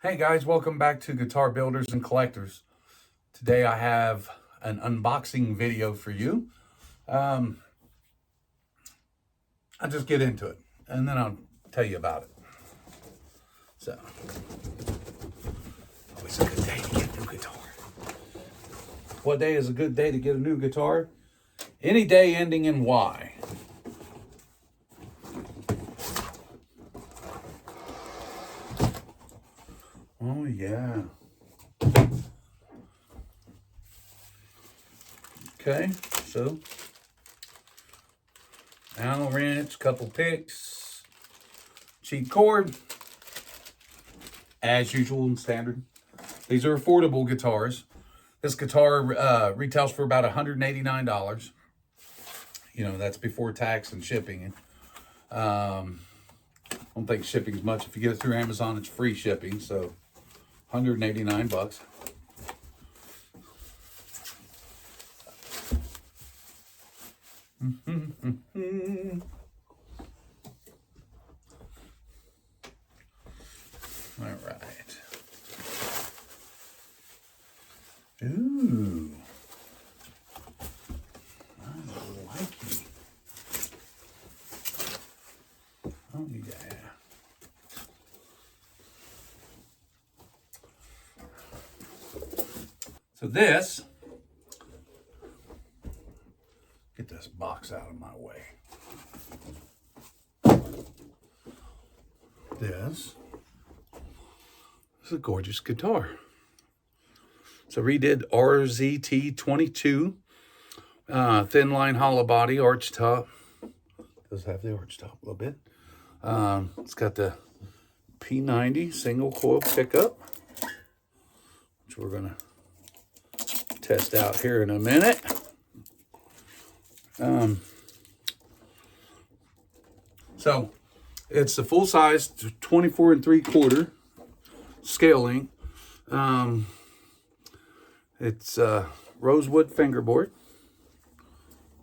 Hey guys, welcome back to Guitar Builders and Collectors. Today I have an unboxing video for you. I'll just get into it and then I'll tell you about it. So, always a good day to get a new guitar. What day is a good day to get a new guitar? Any day ending in Y. Oh yeah. Okay, so Allen wrench, couple picks, cheap cord, as usual and standard. These are affordable guitars. This guitar retails for about $189. You know, that's before tax and shipping. I don't think shipping's much. If you get it through Amazon, it's free shipping, so 189 bucks. All right. Ooh. I like it. Oh, yeah. So this, get this box out of my way. This is a gorgeous guitar. It's a Redid RZT22, thin line hollow body, arch top. Does have the arch top a little bit. It's got the P90 single coil pickup, which we're gonna test out here in a minute. So it's a full size 24 3/4 scale length. It's rosewood fingerboard.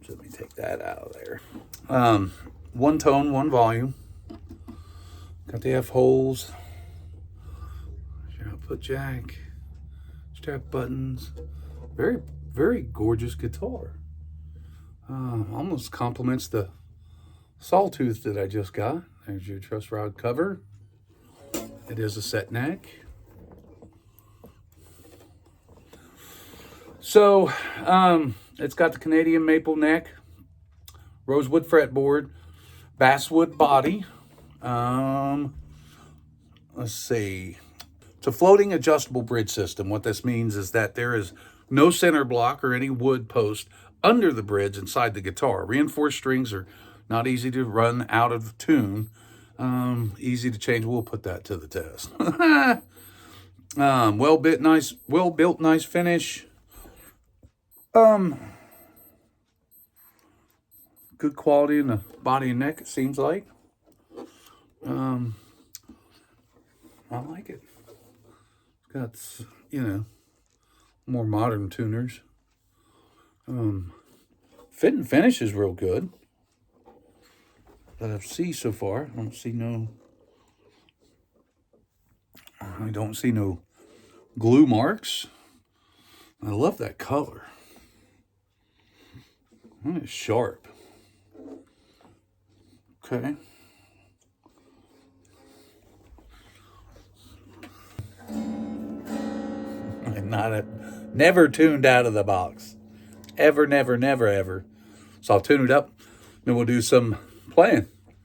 So let me take that out of there. One tone, one volume. Got the F holes. Your output jack. Strap buttons. Very, very gorgeous guitar. Almost complements the sawtooth that I just got. There's your truss rod cover. It is a set neck. So, it's got the Canadian maple neck, rosewood fretboard, basswood body. Let's see. It's a floating adjustable bridge system. What this means is that there is no center block or any wood post under the bridge inside the guitar. Reinforced strings are not easy to run out of tune. Easy to change. We'll put that to the test. Well built, nice finish. Good quality in the body and neck, it seems like. I like it. It's got, you know, more modern tuners. Fit and finish is real good that I've seen so far. I don't see no glue marks. I love that color. It's sharp. Okay. Never tuned out of the box. Ever, never, never, ever. So I'll tune it up, then we'll do some playing.